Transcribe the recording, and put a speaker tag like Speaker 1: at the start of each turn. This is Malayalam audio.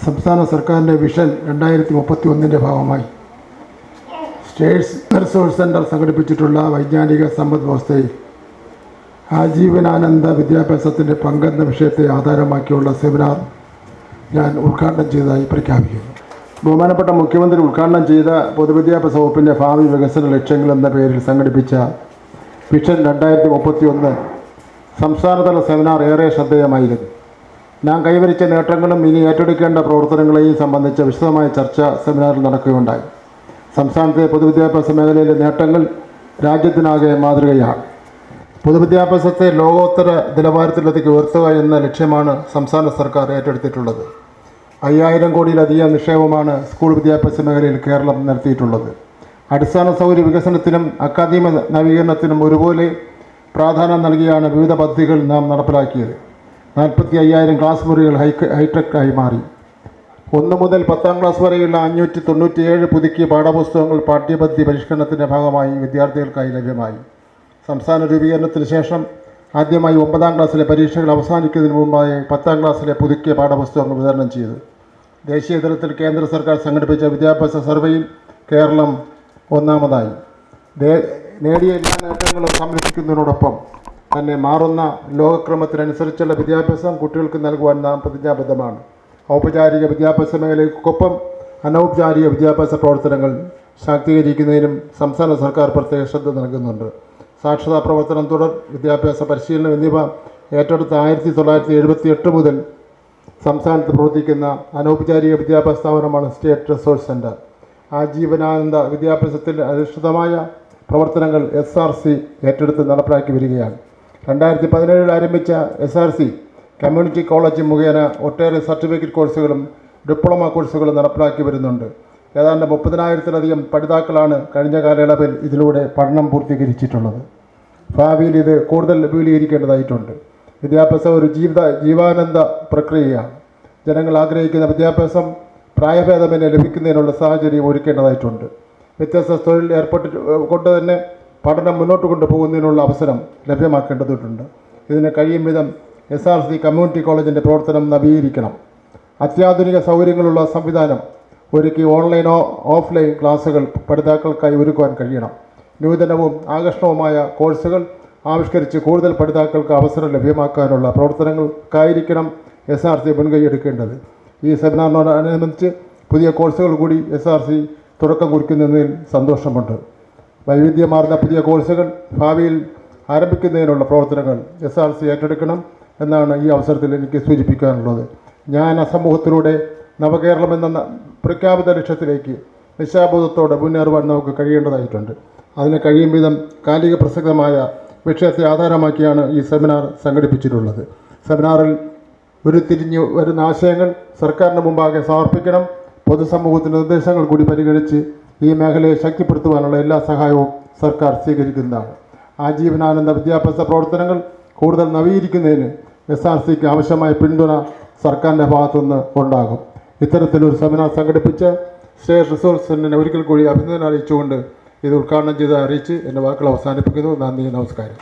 Speaker 1: സംസ്ഥാന സർക്കാരിൻ്റെ വിഷൻ 2031 ഭാഗമായി സ്റ്റേറ്റ്സ് റിസോഴ്സ് സെൻറ്റർ സംഘടിപ്പിച്ചിട്ടുള്ള വൈജ്ഞാനിക സമ്പദ് വ്യവസ്ഥയിൽ ആജീവനാനന്ദ വിദ്യാഭ്യാസത്തിൻ്റെ പങ്കെന്ന വിഷയത്തെ ആധാരമാക്കിയുള്ള സെമിനാർ ഞാൻ ഉദ്ഘാടനം ചെയ്തതായി പ്രഖ്യാപിക്കുന്നു. ബഹുമാനപ്പെട്ട മുഖ്യമന്ത്രി ഉദ്ഘാടനം ചെയ്ത പൊതുവിദ്യാഭ്യാസ വകുപ്പിൻ്റെ ഭാവി വികസന ലക്ഷ്യങ്ങൾ എന്ന പേരിൽ സംഘടിപ്പിച്ച വിഷൻ 2031 സംസ്ഥാനതല സെമിനാർ ഏറെ ശ്രദ്ധേയമായിരുന്നു. നാം കൈവരിച്ച നേട്ടങ്ങളും ഇനി ഏറ്റെടുക്കേണ്ട പ്രവർത്തനങ്ങളെയും സംബന്ധിച്ച വിശദമായ ചർച്ച സെമിനാറിൽ നടക്കുകയുണ്ടായി. സംസ്ഥാനത്തെ പൊതുവിദ്യാഭ്യാസ മേഖലയിലെ നേട്ടങ്ങൾ രാജ്യത്തിനാകെ മാതൃകയാണ്. പൊതുവിദ്യാഭ്യാസത്തെ ലോകോത്തര നിലവാരത്തിലേക്ക് ഉയർത്തുക എന്ന ലക്ഷ്യമാണ് സംസ്ഥാന സർക്കാർ ഏറ്റെടുത്തിട്ടുള്ളത്. 5000 കോടിയിലധികം നിക്ഷേപമാണ് സ്കൂൾ വിദ്യാഭ്യാസ മേഖലയിൽ കേരളം നടത്തിയിട്ടുള്ളത്. അടിസ്ഥാന സൗകര്യ വികസനത്തിനും അക്കാദമിക നവീകരണത്തിനും ഒരുപോലെ പ്രാധാന്യം നൽകിയാണ് വിവിധ പദ്ധതികൾ നാം നടപ്പിലാക്കിയത്. 45,000 ക്ലാസ് മുറികൾ ഹൈടെക്കായി മാറി. 1 മുതൽ 10ാം ക്ലാസ് വരെയുള്ള 597 പുതുക്കിയ പാഠപുസ്തകങ്ങൾ പാഠ്യപദ്ധതി പരിഷ്കരണത്തിൻ്റെ ഭാഗമായി വിദ്യാർത്ഥികൾക്കായി ലഭ്യമായി. സംസ്ഥാന രൂപീകരണത്തിന് ശേഷം ആദ്യമായി 9ാം ക്ലാസ്സിലെ പരീക്ഷകൾ അവസാനിക്കുന്നതിന് മുമ്പായി 10ാം ക്ലാസ്സിലെ പുതുക്കിയ പാഠപുസ്തകങ്ങൾ വിതരണം ചെയ്തു. ദേശീയ തലത്തിൽ കേന്ദ്ര സർക്കാർ സംഘടിപ്പിച്ച വിദ്യാഭ്യാസ സർവേയിൽ കേരളം ഒന്നാമതായി. നേടിയ എല്ലാ നേട്ടങ്ങളും സംരക്ഷിക്കുന്നതിനോടൊപ്പം തന്നെ മാറുന്ന ലോകക്രമത്തിനനുസരിച്ചുള്ള വിദ്യാഭ്യാസം കുട്ടികൾക്ക് നൽകുവാൻ നാം പ്രതിജ്ഞാബദ്ധമാണ്. ഔപചാരിക വിദ്യാഭ്യാസ മേഖലയ്ക്കൊപ്പം അനൗപചാരിക വിദ്യാഭ്യാസ പ്രവർത്തനങ്ങൾ ശാക്തീകരിക്കുന്നതിനും സംസ്ഥാന സർക്കാർ പ്രത്യേക ശ്രദ്ധ നൽകുന്നുണ്ട്. സാക്ഷരതാ പ്രവർത്തനം, തുടർ വിദ്യാഭ്യാസ പരിശീലനം എന്നിവ ഏറ്റെടുത്ത 1978 മുതൽ സംസ്ഥാനത്ത് പ്രവർത്തിക്കുന്ന അനൗപചാരിക വിദ്യാഭ്യാസ സ്ഥാപനമാണ് സ്റ്റേറ്റ് റിസോഴ്സ് സെൻറ്റർ. ആജീവനാനന്ദ വിദ്യാഭ്യാസത്തിൽ അധിഷ്ഠിതമായ പ്രവർത്തനങ്ങൾ SRC ഏറ്റെടുത്ത് നടപ്പിലാക്കി വരികയാണ്. 2017 ആരംഭിച്ച SRC കമ്മ്യൂണിറ്റി കോളേജ് മുഖേന ഒട്ടേറെ സർട്ടിഫിക്കറ്റ് കോഴ്സുകളും ഡിപ്ലോമ കോഴ്സുകളും നടപ്പിലാക്കി വരുന്നുണ്ട്. ഏതാണ്ട് 30,000-ലധികം പഠിതാക്കളാണ് കഴിഞ്ഞ കാലയളവിൽ ഇതിലൂടെ പഠനം പൂർത്തീകരിച്ചിട്ടുള്ളത്. ഭാവിയിൽ ഇത് കൂടുതൽ വിപുലീകരിക്കേണ്ടതായിട്ടുണ്ട്. വിദ്യാഭ്യാസം ഒരു ജീവാനന്ദ പ്രക്രിയയാണ്. ജനങ്ങൾ ആഗ്രഹിക്കുന്ന വിദ്യാഭ്യാസം പ്രായഭേദമന്യേ ലഭിക്കുന്നതിനുള്ള സാഹചര്യം ഒരുക്കേണ്ടതായിട്ടുണ്ട്. വ്യത്യസ്ത തൊഴിൽ കൊണ്ട് തന്നെ പഠനം മുന്നോട്ട് കൊണ്ടുപോകുന്നതിനുള്ള അവസരം ലഭ്യമാക്കേണ്ടതുണ്ട്. ഇതിന് കഴിയും വിധം SRC കമ്മ്യൂണിറ്റി കോളേജിൻ്റെ പ്രവർത്തനം നവീകരിക്കണം. അത്യാധുനിക സൗകര്യങ്ങളുള്ള സംവിധാനം ഒരുക്കി ഓൺലൈനോ ഓഫ്ലൈൻ ക്ലാസുകൾ പഠിതാക്കൾക്കായി ഒരുക്കുവാൻ കഴിയണം. നൂതനവും ആകർഷണവുമായ കോഴ്സുകൾ ആവിഷ്കരിച്ച് കൂടുതൽ പഠിതാക്കൾക്ക് അവസരം ലഭ്യമാക്കാനുള്ള പ്രവർത്തനങ്ങൾക്കായിരിക്കണം SRC മുൻകൈയെടുക്കേണ്ടത്. ഈ സെമിനാറിനോടനുബന്ധിച്ച് പുതിയ കോഴ്സുകൾ കൂടി SRC തുടക്കം കുറിക്കുന്നതിൽ സന്തോഷമുണ്ട്. വൈവിധ്യമാർന്ന പുതിയ കോഴ്സുകൾ ഭാവിയിൽ ആരംഭിക്കുന്നതിനുള്ള പ്രവർത്തനങ്ങൾ SRC ഏറ്റെടുക്കണം എന്നാണ് ഈ അവസരത്തിൽ എനിക്ക് സൂചിപ്പിക്കാനുള്ളത്. സമൂഹത്തിലൂടെ നവകേരളം എന്ന പ്രഖ്യാപിത ലക്ഷ്യത്തിലേക്ക് നിശാബോധത്തോടെ മുന്നേറുവാൻ നമുക്ക് കഴിയേണ്ടതായിട്ടുണ്ട്. അതിന് കഴിയും വിധം കാലിക പ്രസക്തമായ വിഷയത്തെ ആധാരമാക്കിയാണ് ഈ സെമിനാർ സംഘടിപ്പിച്ചിട്ടുള്ളത്. സെമിനാറിൽ ഉരുത്തിരിഞ്ഞു വരുന്ന ആശയങ്ങൾ സർക്കാരിന് മുമ്പാകെ സമർപ്പിക്കണം. പൊതുസമൂഹത്തിൻ്റെ നിർദ്ദേശങ്ങൾ കൂടി പരിഗണിച്ച് ഈ മേഖലയെ ശക്തിപ്പെടുത്തുവാനുള്ള എല്ലാ സഹായവും സർക്കാർ സ്വീകരിക്കുന്നതാണ്. ആജീവനാനന്ദ വിദ്യാഭ്യാസ പ്രവർത്തനങ്ങൾ കൂടുതൽ നവീകരിക്കുന്നതിന് SRCക്ക് ആവശ്യമായ പിന്തുണ സർക്കാരിൻ്റെ ഭാഗത്തുനിന്ന് ഉണ്ടാകും. ഇത്തരത്തിലൊരു സെമിനാർ സംഘടിപ്പിച്ച് സ്റ്റേറ്റ് റിസോഴ്സ് സെൻറ്ററിനെ ഒരിക്കൽ കൂടി അഭിനന്ദനം അറിയിച്ചുകൊണ്ട് ഇത് ഉദ്ഘാടനം ചെയ്ത് അറിയിച്ച് എൻ്റെ വാക്കുകൾ അവസാനിപ്പിക്കുന്നു. നന്ദി, നമസ്കാരം.